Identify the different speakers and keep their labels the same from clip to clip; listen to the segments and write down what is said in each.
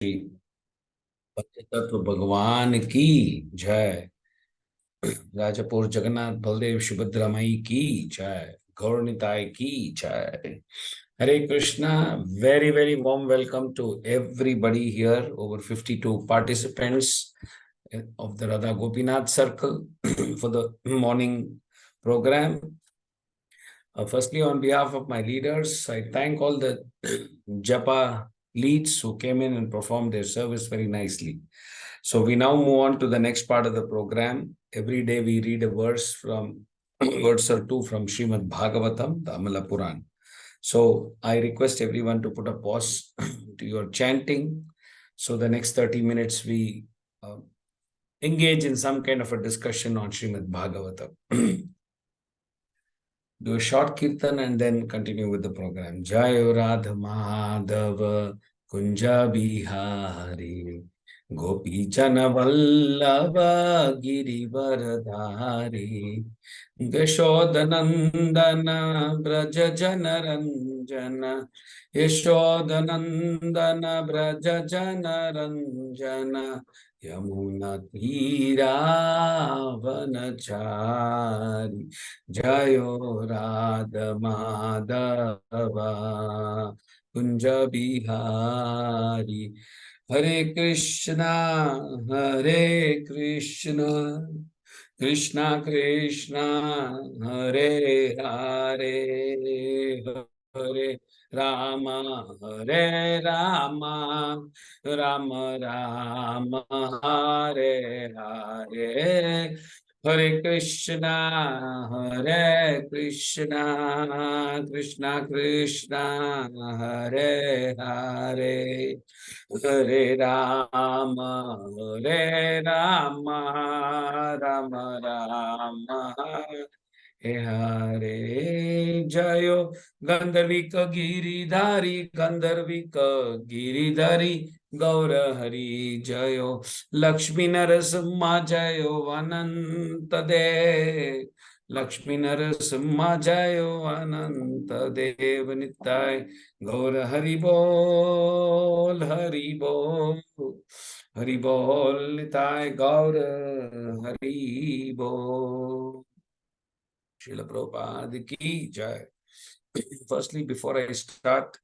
Speaker 1: श्री पंचतत्व भगवान की जय। राजापुर जगन्नाथ बलदेव सुभद्रा माई की जय। गौरनिताय की जय। Hare Krishna, very, very warm welcome to everybody here, over 52 participants of the Radha Gopinath Circle for the morning program. Firstly, on behalf of my leaders, I thank all the Japa leads who came in and performed their service very nicely. So we now move on to the next part of the program. Every day we read a verse or two from Srimad Bhagavatam, the Amala Puran. So I request everyone to put a pause to your chanting. So the next 30 minutes we engage in some kind of a discussion on Srimad Bhagavatam. Do a short kirtan and then continue with the program. Jayo Radha Madhava Kunja Bihari Gopi Jana Vallabha Giri Varadhari Yashodanandana Braja Jana Ranjana Yashodanandana Braja Jana Ranjana Yamuna Tira Vanachari Jayo Radha Madhava Kunja Bihari Hare Krishna Krishna Krishna Hare Hare Hare Rama Hare Rama Rama Rama Hare Hare Hare Krishna Krishna Krishna Hare Hare Hare Rama Rama Rama Hare Jayo Gandharvika Giridhari Gaura Hari Jayo Lakshmi Narasimha Jayo Ananta De Lakshmi Narasimha Jayo Ananta Dev Nitai Gaura Hari Bol Hari Bol Nitai Gaura Hari Bol. Srila Prabhupada ki jai. Firstly, before I start,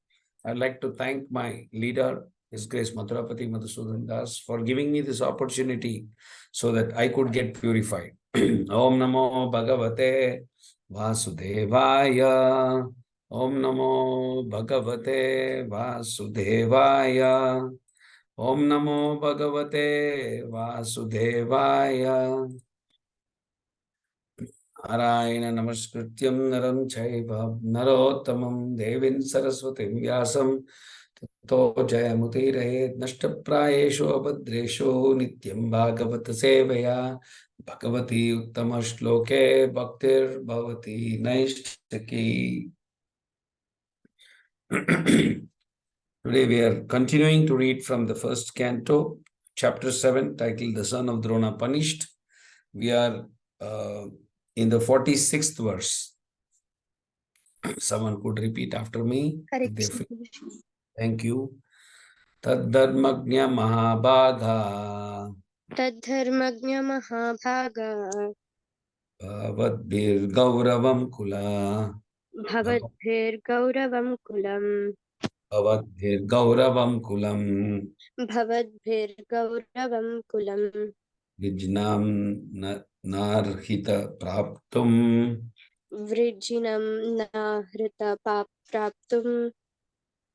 Speaker 1: I'd like to thank my leader, His Grace Madhurapati Madhusudan Das, for giving me this opportunity so that I could get purified. Om Namo Bhagavate Vasudevaya. Om Namo Bhagavate Vasudevaya. Om Namo Bhagavate Vasudevaya. Narayan नमस्कृत्यं नरं चैव नरोत्तमं देवीं सरस्वतीं व्यासं ततो जयमुदीरयेत् नष्टप्रायेषु अभद्रेषु नित्यं भागवत सेवया Bhagwati उत्तमश्लोके भक्तिर्भवति नैष्ठिकी. Today we are continuing to read from the first canto, chapter 7, titled The Son of Drona Punished. We are in the 46th verse. Someone could repeat after me. Thank you. Taddharmagnya Mahabhaga Bhavadbhir Gauravam Kula Bhavadbhir Gauravam Kulam Vijnam Narhita Praptum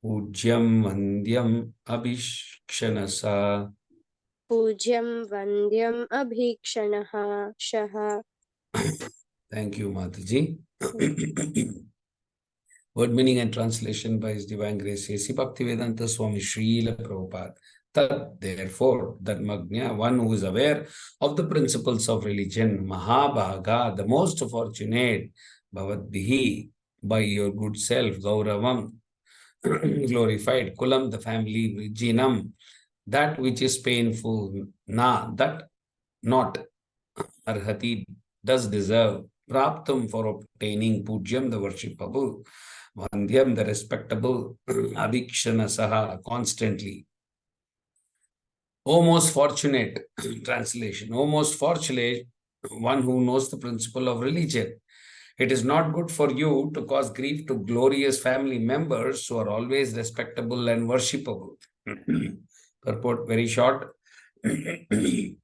Speaker 1: Pujyam Vandyam Abhikshanaha. Thank you, Mataji. Word meaning and translation by His Divine Grace A.C. Bhaktivedanta Swami Srila Prabhupada. Therefore, Dharmagnya, one who is aware of the principles of religion, Mahabhaga, the most fortunate, Bhavadbihi, by your good self, Gauravam, glorified, Kulam, the family, Vrijinam, that which is painful, Na, that not, Arhati, does deserve, Praptam, for obtaining, Pujyam, the worshipable, Vandhyam, the respectable, Abhikshana Saha, constantly. O most fortunate, translation, O most fortunate one who knows the principle of religion. It is not good for you to cause grief to glorious family members who are always respectable and worshipable. Purport very short. A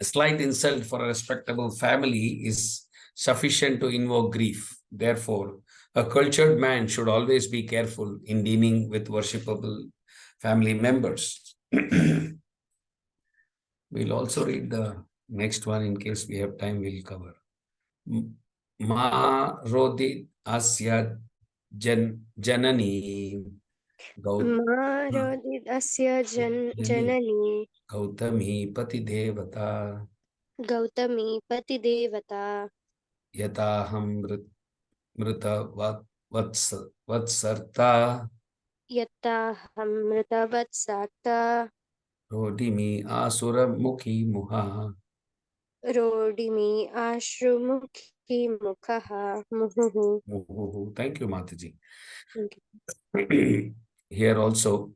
Speaker 1: slight insult for a respectable family is sufficient to invoke grief. Therefore, a cultured man should always be careful in dealing with worshipable family members. We'll also read the next one in case we have time, we'll cover. Ma rodit asya janani
Speaker 2: मारोदिदस्य जननी
Speaker 1: गौतमी पति देवता
Speaker 2: गौतमी पतिदेवता
Speaker 1: यताहं मृत वत्सर्ता
Speaker 2: यत्ताहमृतवत्साता
Speaker 1: रोडिमी आसुरमुखी मुहा.
Speaker 2: रोडिमि आश्रुमुखी मुखः मुहुः.
Speaker 1: Thank you, Mataji. Here also,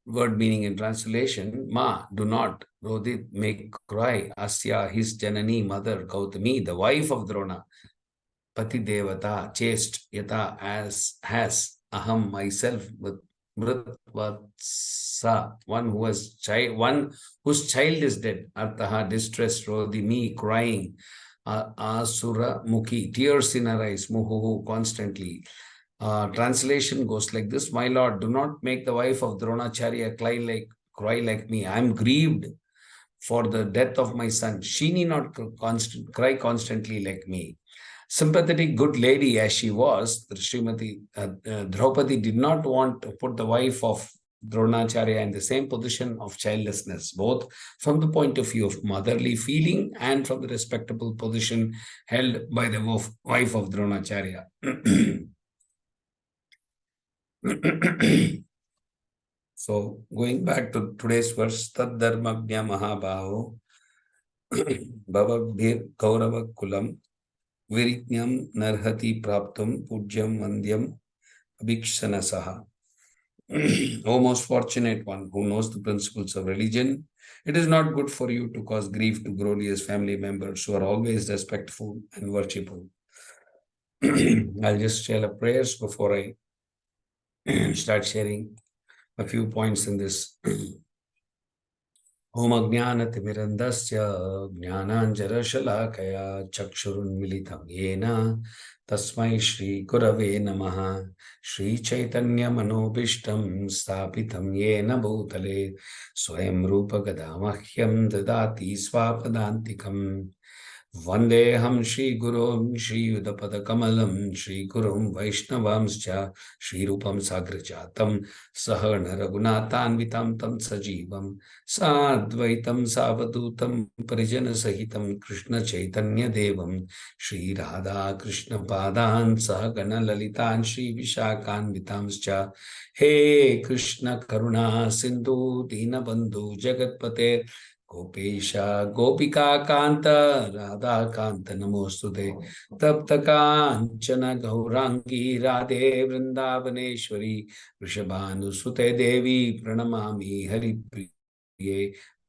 Speaker 1: word meaning in translation, Ma, do not, Rodit, make cry, Asya, his Janani, mother, Gautami, the wife of Drona, Pati Devata, chaste, Yata, as has, Aham, myself, with Mritvatsa, one whose child is dead, Artaha, distressed, Rodimi, crying, Asura Mukhi, tears in her eyes, Muhuhu, constantly. Translation goes like this: My Lord, do not make the wife of Dronacharya cry like me. I am grieved for the death of my son. She need not cry constantly like me. Sympathetic good lady as she was, Srimati Draupadi did not want to put the wife of Dronacharya in the same position of childlessness, both from the point of view of motherly feeling and from the respectable position held by the wife of Dronacharya. So, going back to today's verse, Tad Dharmagnya Mahabaho Bhavabhir Kaurava Kulam Viriknyam Narhati Praptum Pujyam Vandyam Abhikshanasaha. O most fortunate one who knows the principles of religion, it is not good for you to cause grief to glorious family members who are always respectful and worshipful. I'll just share a prayers before I start sharing a few points in this. Om Ajnanatimirandasya Jnananjarashalakaya Chakshurunmilitam Yena Tasmai Shri Gurave Namaha Shri Chaitanya Manobishtam Stapitam Yena Bhutale Swayam Rupa Gadamahyam Dadati Swapadantikam Vandeham Shri Gurum Shri Yudapada Kamalam Shri Gurum Vaishnavamscha Shri Rupam Sagrajatam Sahana Raghunathanvitam Tam Sajivam Sadvaitam Savadutam Parijana Sahitam Krishna Chaitanya Devam Shri Radha Krishna Padan Sahagana Lalitan Shri Vishakan Vitamscha He Krishna Karuna Sindhu Dinabandhu Jagatpate Gopesha Gopika Kanta Radha Kanta Namostute Taptakanchana Gaurangi Radhe Vrindavaneshwari Vrishabhanusute Devi Pranamami Haripriye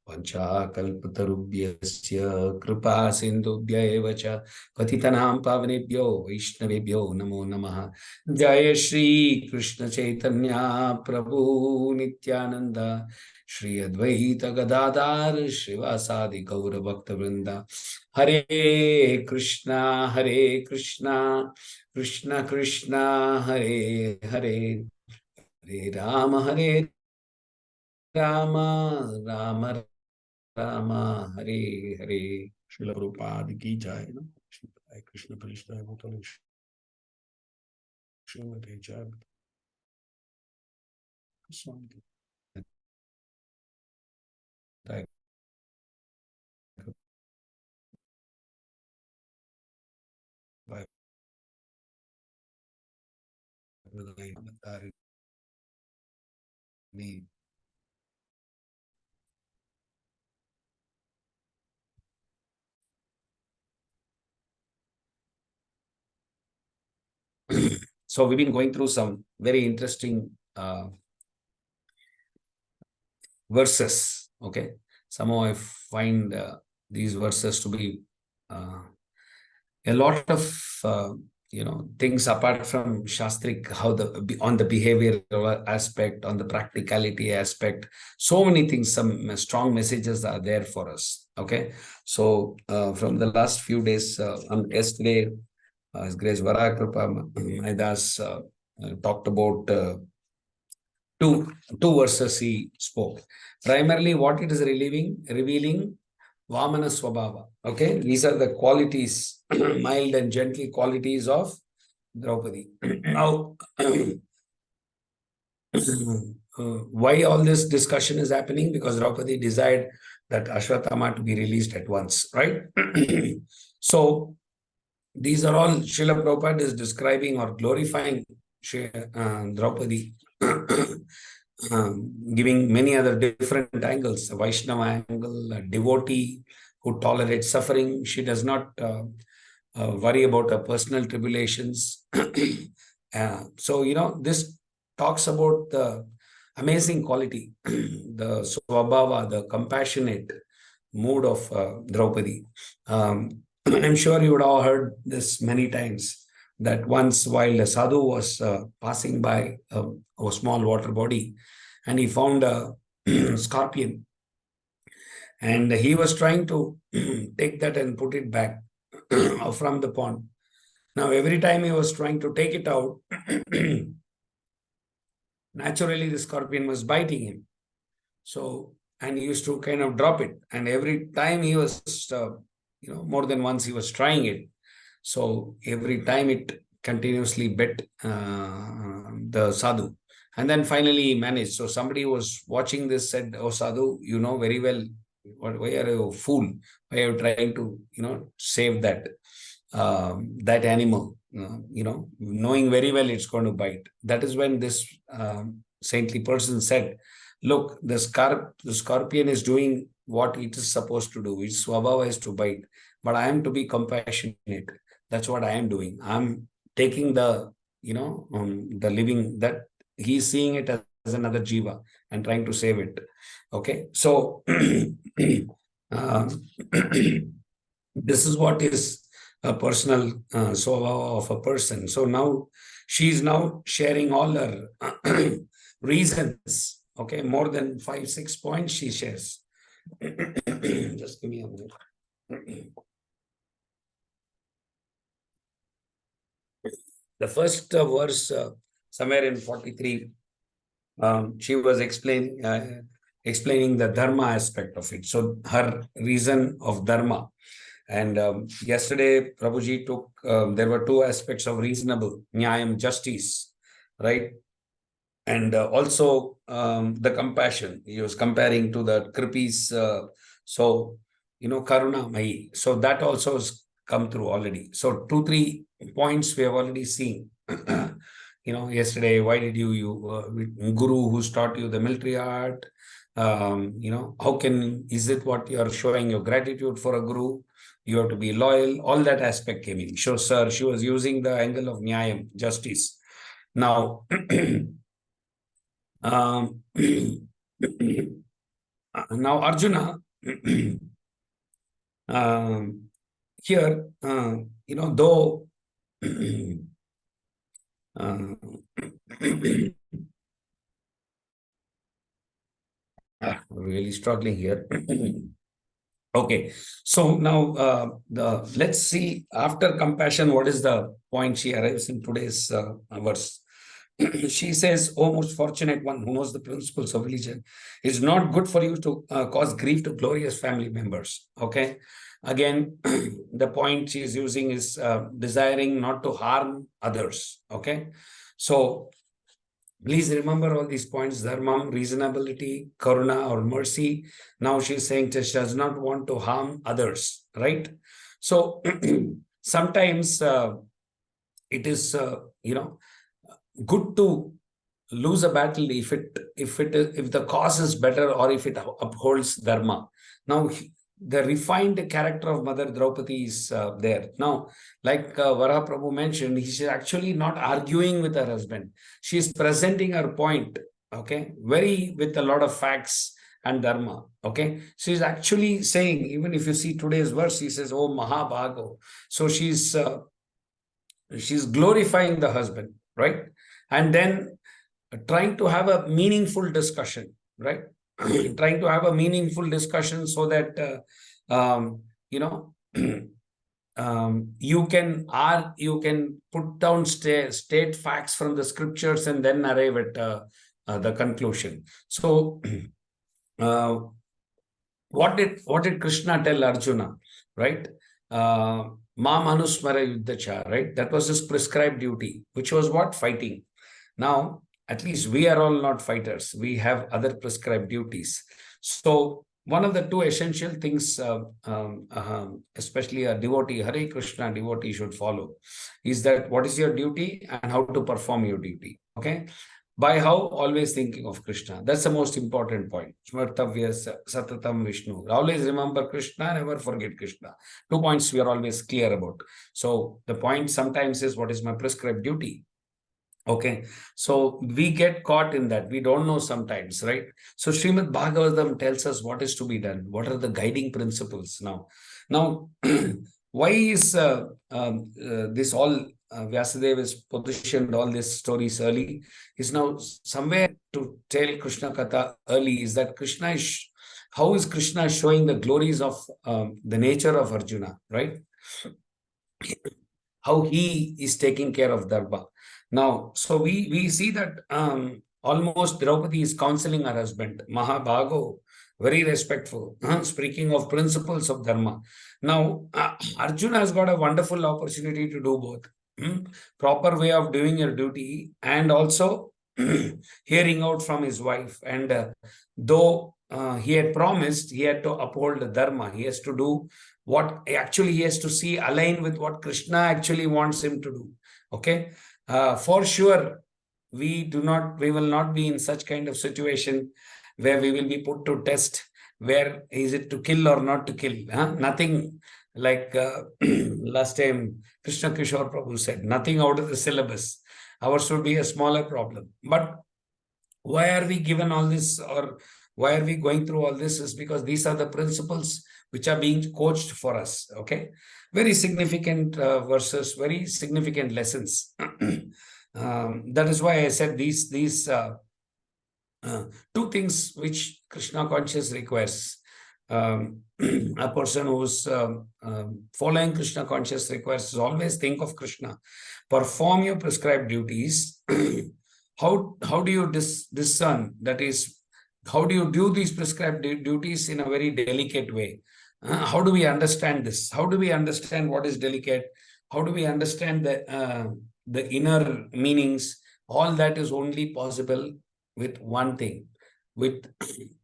Speaker 1: Panchakalpatarubhyasya Kripa Sindhubhya eva cha Patitanam Pavanebhyo Vaishnavebhyo Namo Namaha. Jaya Shri Krishna Chaitanya Prabhu Nityananda Shri Advaita Gadadhar Shivasadi Gaura Bhakta Vrinda. Hare Krishna Krishna Krishna Hare Hare Hare Rama Rama Rama Hare Hare. Srila Prabhupada ki jai. Krishna Krishna Bhutale Srimati Jai. Swami. Bye. So we've been going through some very interesting verses. Okay, somehow I find these verses to be a lot of things apart from Shastrik, how on the behavioral aspect, on the practicality aspect, so many things, some strong messages are there for us. Okay, so from the last few days, yesterday, His Grace Varakrupa Maidas talked about two verses he spoke. Primarily, what it is revealing Vamana Swabhava. Okay, these are the qualities, mild and gentle qualities of Draupadi. Now, why all this discussion is happening? Because Draupadi desired that Ashwatthama to be released at once, right? So, these are all Srila Prabhupada is describing or glorifying Draupadi, giving many other different angles, a Vaishnava angle, a devotee who tolerates suffering. She does not worry about her personal tribulations. So, this talks about the amazing quality, the Swabhava, the compassionate mood of Draupadi. I'm sure you would all heard this many times, that once while a sadhu was passing by a small water body, and he found a scorpion, and he was trying to take that and put it back from the pond. Now, every time he was trying to take it out, naturally the scorpion was biting him. So, and he used to kind of drop it. And every time he was, more than once he was trying it. So every time it continuously bit the sadhu. And then finally he managed. So somebody was watching this said, "Oh, sadhu, you know very well, why are you a fool? Why are you trying to, save that animal? Knowing very well it's going to bite." That is when this saintly person said, "Look, the scorpion is doing what it is supposed to do. Its swabhava is to bite, but I am to be compassionate. That's what I am doing. I'm taking the living, that he's seeing it as another jiva and trying to save it." Okay, so this is what is a personal swabhava of a person. So now she's now sharing all her reasons. Okay, more than 5-6 points she shares. Just give me a minute. The first verse, somewhere in 43, she was explaining the dharma aspect of it. So her reason of dharma. And yesterday, Prabhuji took, there were two aspects of reasonable, nyayam, justice, right? And also the compassion. He was comparing to the Kripis. Karuna Mai. So that also has come through already. So 2-3 points we have already seen. Yesterday, why did Guru who's taught you the military art? Is it what you are showing your gratitude for a Guru? You have to be loyal. All that aspect came in. So, sir, she was using the angle of Nyayam, justice. Now, now Arjuna, here, though really struggling here. Okay, so now let's see, after compassion, what is the point she arrives in today's verse. She says, "Oh, most fortunate one who knows the principles of religion, it's not good for you to cause grief to glorious family members." Okay, again, the point she is using is desiring not to harm others. Okay, so please remember all these points: dharmam, reasonability, karuna or mercy. Now she's saying she does not want to harm others, right? So sometimes it is, good to lose a battle if the cause is better, or if it upholds dharma. Now the refined character of Mother Draupadi is there. Now, like Vara Prabhu mentioned, she's actually not arguing with her husband. She's presenting her point, okay, very with a lot of facts and dharma. Okay, she's actually saying, even if you see today's verse, he says, "Oh Mahabhago." So she's glorifying the husband, right? And then trying to have a meaningful discussion, right? Trying to have a meaningful discussion so that you know you can put down state facts from the scriptures and then arrive at the conclusion. So uh, what did Krishna tell Arjuna, right? Ma manusmara yuddhacha, right? That was his prescribed duty, which was what? Fighting. Now, at least we are all not fighters. We have other prescribed duties. So one of the two essential things, especially a devotee, Hare Krishna devotee should follow, is that what is your duty and how to perform your duty. Okay. By how? Always thinking of Krishna. That's the most important point. Smartavya Satatam Vishnu. Always remember Krishna, never forget Krishna. 2 points we are always clear about. So the point sometimes is, what is my prescribed duty? Okay, so we get caught in that. We don't know sometimes, right? So Srimad Bhagavatam tells us what is to be done. What are the guiding principles now? Now, why is this all Vyasadeva is positioned all these stories early? Is now somewhere to tell Krishna Katha early is that Krishna is, how is Krishna showing the glories of the nature of Arjuna, right? How he is taking care of Dharma. Now, so we see that almost Draupadi is counseling her husband, Mahabhago, very respectful, speaking of principles of Dharma. Now, Arjuna has got a wonderful opportunity to do both. Proper way of doing your duty and also hearing out from his wife. And though he had promised, he had to uphold the Dharma. He has to do what actually he has to see align with what Krishna actually wants him to do. Okay. For sure, we will not be in such kind of situation where we will be put to test, where is it to kill or not to kill. Nothing like last time Krishna Kishore Prabhu said, nothing out of the syllabus. Ours would be a smaller problem. But why are we given all this, or why are we going through all this, is because these are the principles which are being coached for us. Okay, very significant verses, very significant lessons. That is why I said these two things which Krishna conscious requires. A person who's following Krishna conscious requires is always think of Krishna, perform your prescribed duties. How do you discern? That is, how do you do these prescribed duties in a very delicate way? How do we understand this? How do we understand what is delicate? How do we understand the inner meanings? All that is only possible with one thing, with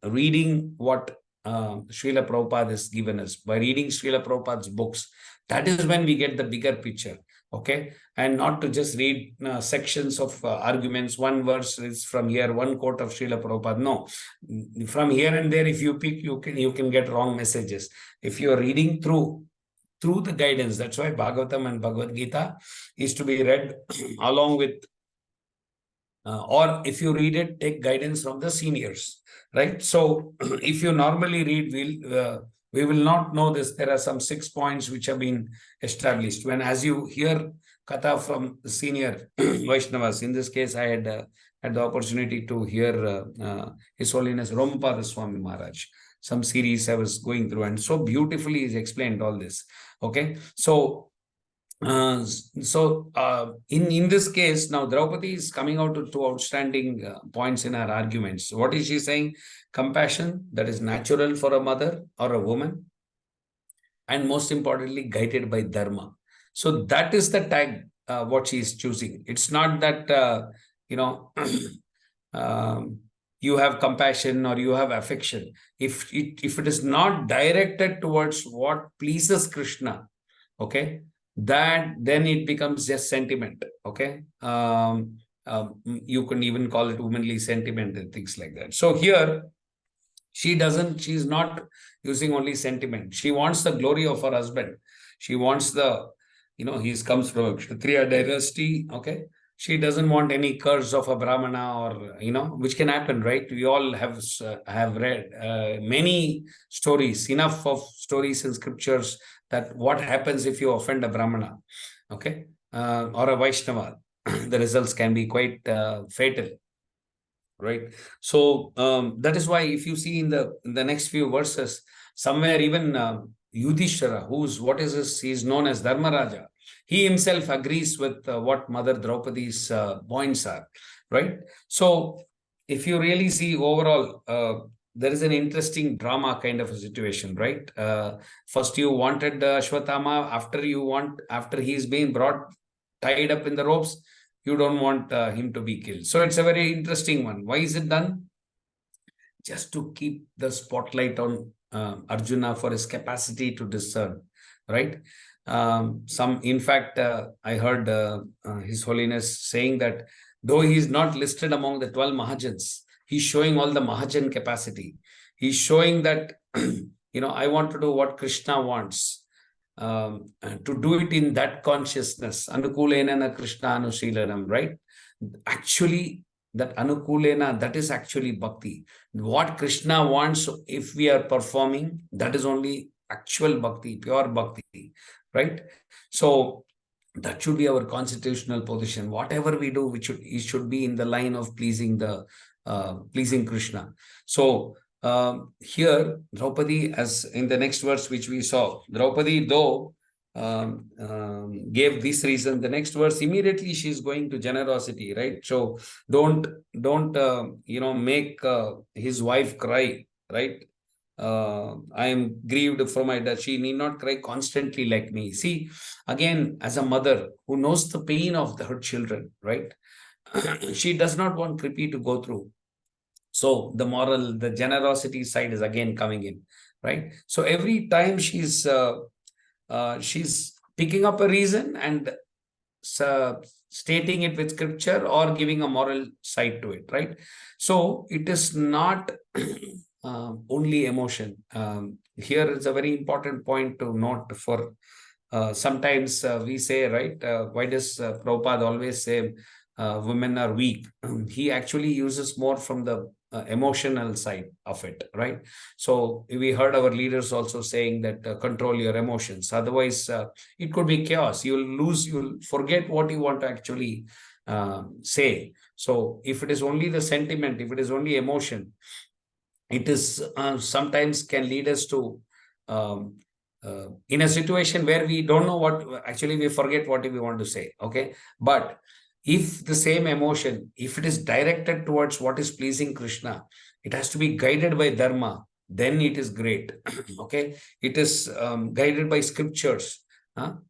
Speaker 1: reading what Srila Prabhupada has given us. By reading Srila Prabhupada's books, that is when we get the bigger picture. Okay, and not to just read sections of arguments. One verse is from here, one quote of Srila Prabhupada. No, from here and there, if you pick, you can get wrong messages. If you are reading through the guidance, that's why Bhagavatam and Bhagavad Gita is to be read along with, or if you read it, take guidance from the seniors, right? So if you normally read, we will not know this. There are some 6 points which have been established. When as you hear Katha from the senior Vaishnavas, in this case, I had the opportunity to hear His Holiness Romapada Swami Maharaj. Some series I was going through, and so beautifully is explained all this. Okay, so in this case, now Draupadi is coming out to two outstanding points in her arguments. What is she saying? Compassion, that is natural for a mother or a woman, and most importantly, guided by Dharma. So that is the tag what she is choosing. It's not that you have compassion or you have affection. If it is not directed towards what pleases Krishna, okay, that then it becomes just sentiment. Okay, you can even call it womanly sentiment and things like that. So here she's not using only sentiment. She wants the glory of her husband. She wants the, he comes from a Kshatriya dynasty. Okay, She doesn't want any curse of a Brahmana, or which can happen, right? We all have read many stories, enough of stories in scriptures, that what happens if you offend a Brahmana, okay, or a Vaishnava. The results can be quite fatal, right? So that is why, if you see in the next few verses, somewhere even Yudhishthira, he's known as Dharmaraja, he himself agrees with what Mother Draupadi's points are, right? So if you really see overall, there is an interesting drama kind of a situation, right? First you wanted Ashwatthama, after he's been brought tied up in the ropes, you don't want him to be killed. So it's a very interesting one. Why is it done? Just to keep the spotlight on Arjuna for his capacity to discern, right? In fact, I heard His Holiness saying that though he is not listed among the 12 Mahajans, he's showing all the Mahajan capacity. He's showing that, I want to do what Krishna wants. To do it in that consciousness, anukulena na Krishna anusilanam, right? Actually, that anukulena, that is actually bhakti. What Krishna wants, if we are performing, that is only actual bhakti, pure bhakti, right? So that should be our constitutional position. Whatever we do, it should be in the line of pleasing Krishna. So here, Draupadi, as in the next verse which we saw, Draupadi, though gave this reason, the next verse immediately she's going to generosity, right? So don't make his wife cry, right? I am grieved for my death. She need not cry constantly like me. See, again, as a mother who knows the pain of her children, right? She does not want Kripi to go through. So the generosity side is again coming in, right? So every time she's picking up a reason and stating it with scripture or giving a moral side to it, right? So it is not only emotion. Here is a very important point to note. For sometimes we say, right, why does Prabhupada always say women are weak? He actually uses more from the emotional side of it, right? So we heard our leaders also saying that control your emotions, otherwise it could be chaos. You'll forget what you want to actually say. So if it is only the sentiment, if it is only emotion, it is sometimes can lead us to in a situation where we don't know what, actually we forget what we want to say, okay? But if the same emotion, if it is directed towards what is pleasing Krishna, it has to be guided by dharma, then it is great. Okay, it is guided by scriptures,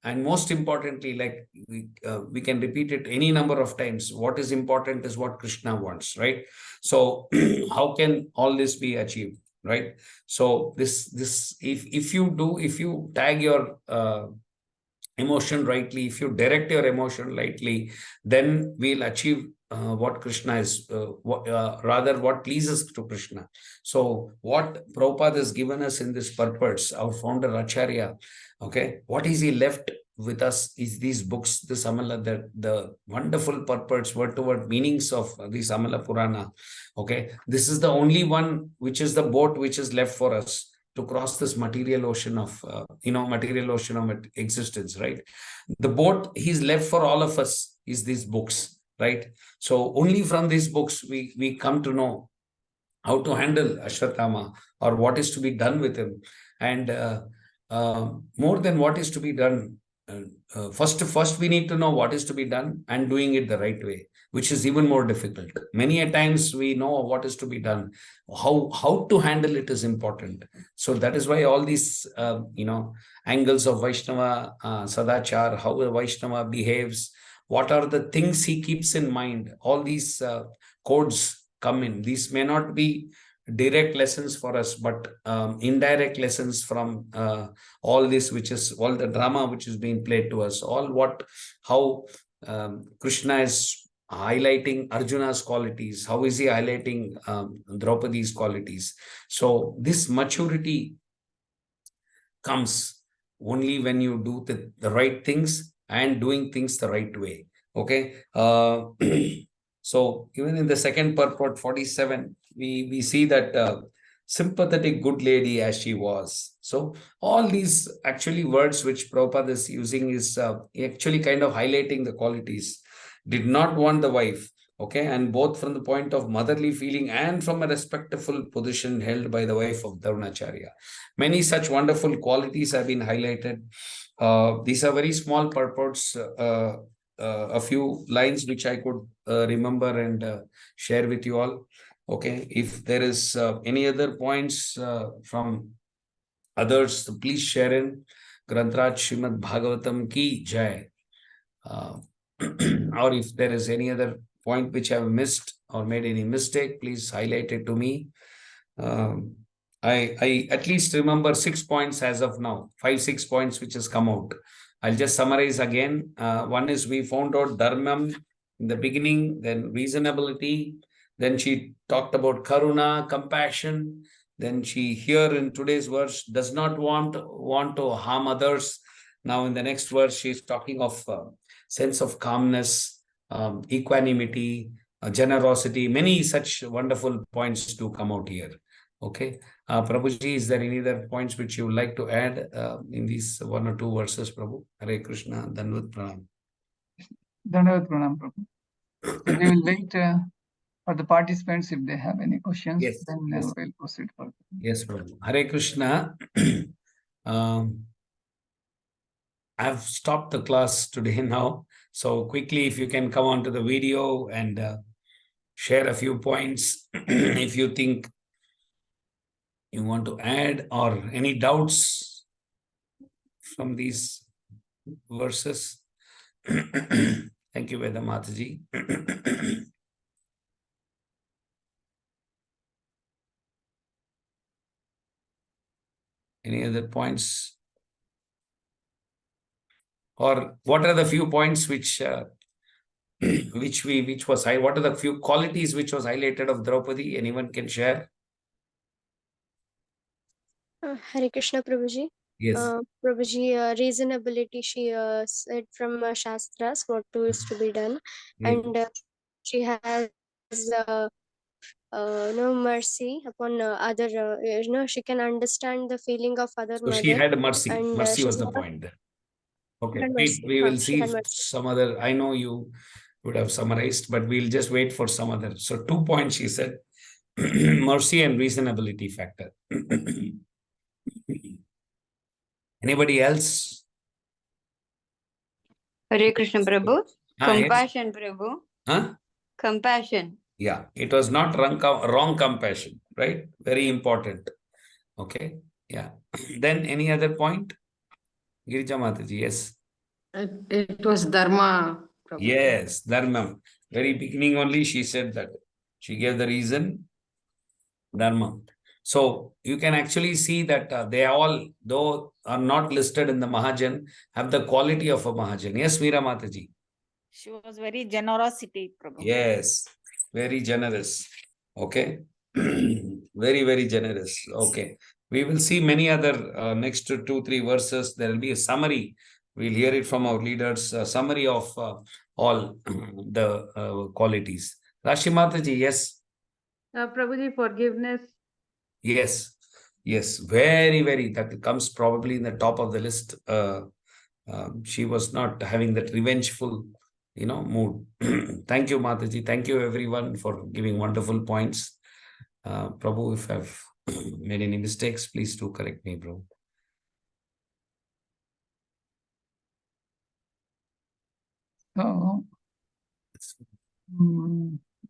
Speaker 1: and most importantly, like we can repeat it any number of times, what is important is what Krishna wants, right? So how can all this be achieved, right? So this if you tag your emotion rightly, if you direct your emotion rightly, then we'll achieve what Krishna is, rather what pleases to Krishna. So what Prabhupada has given us in this purpose, our founder Acharya, okay, what is he left with us is these books, the Samala, the wonderful purports, word-to-word meanings of the Samala Purana. Okay, this is the only one which is the boat which is left for us to cross this material ocean of existence, right? The boat he's left for all of us is these books, right? So only from these books we come to know how to handle Ashwatthama, or what is to be done with him. And more than what is to be done, first we need to know what is to be done and doing it the right way, which is even more difficult. Many a times we know what is to be done, how to handle it is important. So that is why all these angles of Vaishnava Sadachar, how a Vaishnava behaves, what are the things he keeps in mind, all these codes come in. These may not be direct lessons for us, but indirect lessons from all this, which is all the drama which is being played to us, how Krishna is highlighting Arjuna's qualities, how is he highlighting Draupadi's qualities. So this maturity comes only when you do the right things and doing things the right way. Okay. So even in the second purport 47, we see that sympathetic good lady as she was. So all these actually words which Prabhupada is using is actually kind of highlighting the qualities. Did not want the wife. Okay, and both from the point of motherly feeling and from a respectful position held by the wife of Dronacharya. Many such wonderful qualities have been highlighted. These are very small purports, a few lines which I could remember and share with you all. Okay, if there is any other points from others, please share in. Grantraj Srimad Bhagavatam ki jai. Uh, or if there is any other point which I have missed or made any mistake, please highlight it to me. Um, I at least remember 6 points as of now, 5, 6 points which has come out. I'll just summarize again. One is we found out dharmam in the beginning, then reasonability, then she talked about karuna, compassion. Then she here in today's verse does not want to harm others. Now in the next verse, she's talking of sense of calmness, equanimity, generosity. Many such wonderful points to come out here. Okay. Prabhuji, is there any other points which you would like to add in these one or two verses, Prabhu? Hare Krishna, Danvat Pranam.
Speaker 3: Dandavat Pranam, Prabhu. So we will wait for the participants if they have any questions.
Speaker 1: Yes,
Speaker 3: then
Speaker 1: yes.
Speaker 3: we'll proceed further.
Speaker 1: Yes, Prabhu. Hare Krishna. I've stopped the class today now. So quickly, if you can come on to the video and share a few points if you think you want to add or any doubts from these verses. Thank you, Veda Mataji. Any other points? Or what are the few points which what are the few qualities which was highlighted of Draupadi? Anyone can share?
Speaker 2: Hare Krishna, Prabhuji.
Speaker 1: Yes.
Speaker 2: Prabhuji, reasonability, she said from Shastras what is to be done.
Speaker 1: Yes.
Speaker 2: And she has no mercy upon other, she can understand the feeling of other
Speaker 1: So she
Speaker 2: mother.
Speaker 1: had mercy.
Speaker 2: And
Speaker 1: Mercy was
Speaker 2: she's
Speaker 1: the
Speaker 2: not
Speaker 1: point. Okay.
Speaker 2: had
Speaker 1: We,
Speaker 2: mercy.
Speaker 1: we will
Speaker 2: She
Speaker 1: see
Speaker 2: had mercy.
Speaker 1: some other. I know you would have summarized, but we'll just wait for some other. So 2 points she said. Mercy and reasonability factor. Anybody else?
Speaker 4: Hare Krishna Prabhu.
Speaker 1: Yes.
Speaker 4: Compassion, Prabhu.
Speaker 1: Huh?
Speaker 4: Compassion.
Speaker 1: Yeah, it was not wrong compassion, right? Very important. Okay. Yeah. Then any other point? Girija Mataji, yes.
Speaker 5: It was Dharma. Prabhu.
Speaker 1: Yes, Dharma. Very beginning only she said that. She gave the reason, Dharma. So you can actually see that they all, though are not listed in the Mahajan, have the quality of a Mahajan. Yes, Meera Mataji.
Speaker 6: She was very generosity, Prabhu.
Speaker 1: Yes, very generous. Okay. Very, very generous. Okay. We will see many other next 2-3 verses. There will be a summary. We'll hear it from our leaders, a summary of all the qualities. Rashi Mataji, yes.
Speaker 5: Prabhuji, forgiveness.
Speaker 1: Yes. Yes. Very, very. That comes probably in the top of the list. She was not having that revengeful, mood. Thank you, Mataji. Thank you, everyone, for giving wonderful points. Prabhu, if I've made any mistakes, please do correct me, bro.
Speaker 3: So,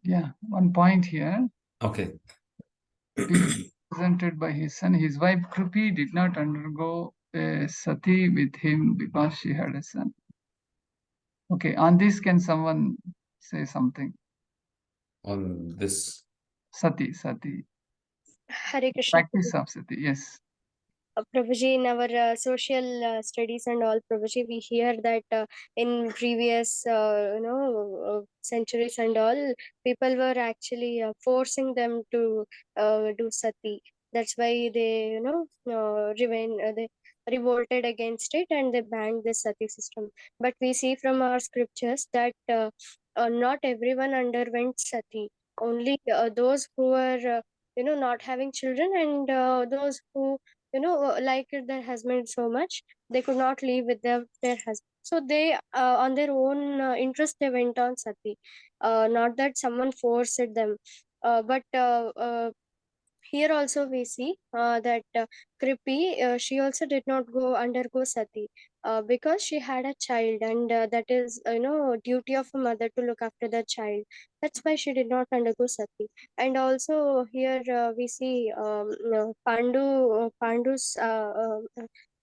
Speaker 3: yeah, one point here.
Speaker 1: Okay.
Speaker 3: Presented by his son. His wife Krupi did not undergo a sati with him because she had a son. Okay, on this, can someone say something?
Speaker 1: On this.
Speaker 3: Sati.
Speaker 2: Hare Krishna.
Speaker 3: Practice of sati, yes.
Speaker 2: Prabhuji, in our social studies and all, Prabhuji, we hear that in previous, centuries and all, people were actually forcing them to do sati. That's why they, revolted against it and they banned the sati system. But we see from our scriptures that not everyone underwent sati. Only those who were, not having children, and those who, liked their husband so much, they could not live with their husband. So they, on their own interest, they went on sati. Not that someone forced them. But here also we see that Kripi, she also did not go undergo sati because she had a child, and that is, duty of a mother to look after the child. That's why she did not undergo sati. And also here we see Pandu's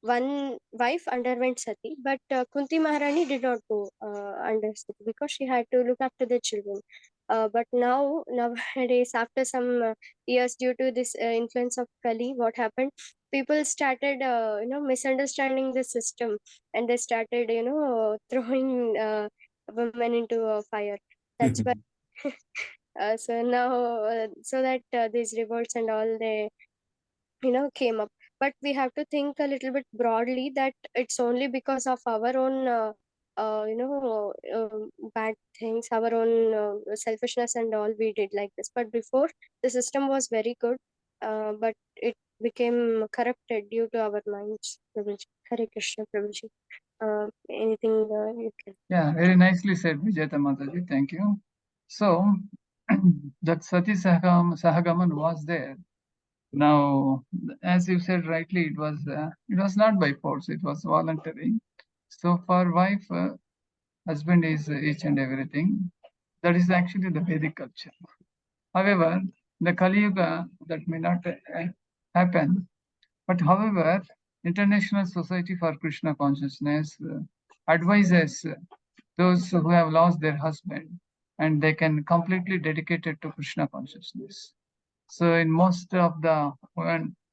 Speaker 2: one wife underwent sati, but Kunti Maharani did not go under sati because she had to look after the children. But nowadays, after some years, due to this influence of Kali, what happened? People started, misunderstanding the system, and they started, throwing women into a fire. That's why. So now, so that these revolts and all, they, came up. But we have to think a little bit broadly that it's only because of our own bad things, our own selfishness and all, we did like this. But before, the system was very good, but it became corrupted due to our minds. Prabhuji. Hare Krishna, Prabhuji. Anything you can.
Speaker 3: Yeah, very nicely said, Vijayata Mataji. Thank you. So, that Sati Sahagaman was there. Now, as you said rightly, it was not by force, it was voluntary. So for wife, husband is each and everything. That is actually the Vedic culture. However, the Kali Yuga, that may not happen. But however, International Society for Krishna Consciousness advises those who have lost their husband, and they can completely dedicate it to Krishna consciousness. So in most of the,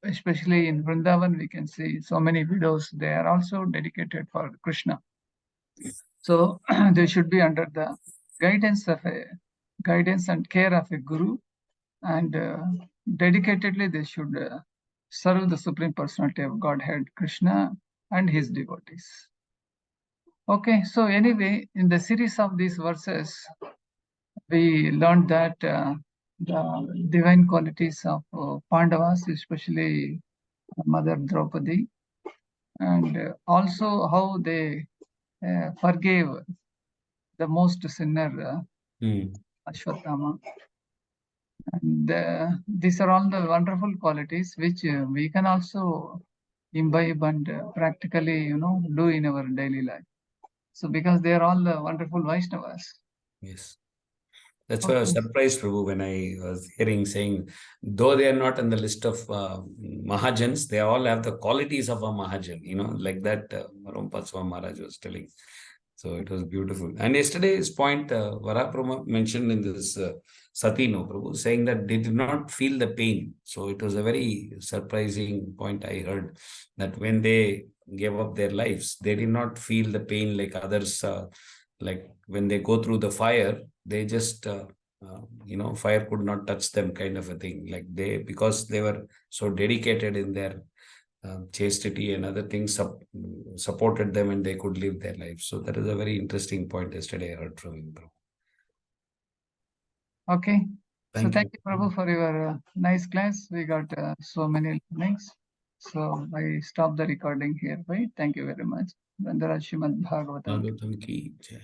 Speaker 3: especially in Vrindavan, we can see so many widows, they are also dedicated for Krishna. So they should be under the guidance and care of a guru, and dedicatedly they should serve the Supreme Personality of Godhead, Krishna, and his devotees. Okay, so anyway, in the series of these verses, we learned that the divine qualities of Pandavas, especially Mother Draupadi, and also how they forgave the most sinner, Ashwatthama. And these are all the wonderful qualities which we can also imbibe and practically, do in our daily life. So because they are all the wonderful Vaishnavas.
Speaker 1: Yes. That's why I was surprised, Prabhu, when I was saying, though they are not on the list of Mahajans, they all have the qualities of a Mahajan, like that Marompaswa Maharaj was telling. So it was beautiful. And yesterday's point, Varaprama mentioned in this Sati, no, Prabhu, saying that they did not feel the pain. So it was a very surprising point I heard, that when they gave up their lives, they did not feel the pain like others. Like when they go through the fire, they just, fire could not touch them, kind of a thing. Like because they were so dedicated in their chastity and other things supported them, and they could live their lives. So that is a very interesting point yesterday I heard from him, Prabhu.
Speaker 3: Okay. Thank
Speaker 1: you,
Speaker 3: you, Prabhu, for your nice class. We got so many learnings. So I stop the recording here, right? Thank you very much. Varadaraj Srimad Bhagavatam.
Speaker 1: Bhagavatam ki jai.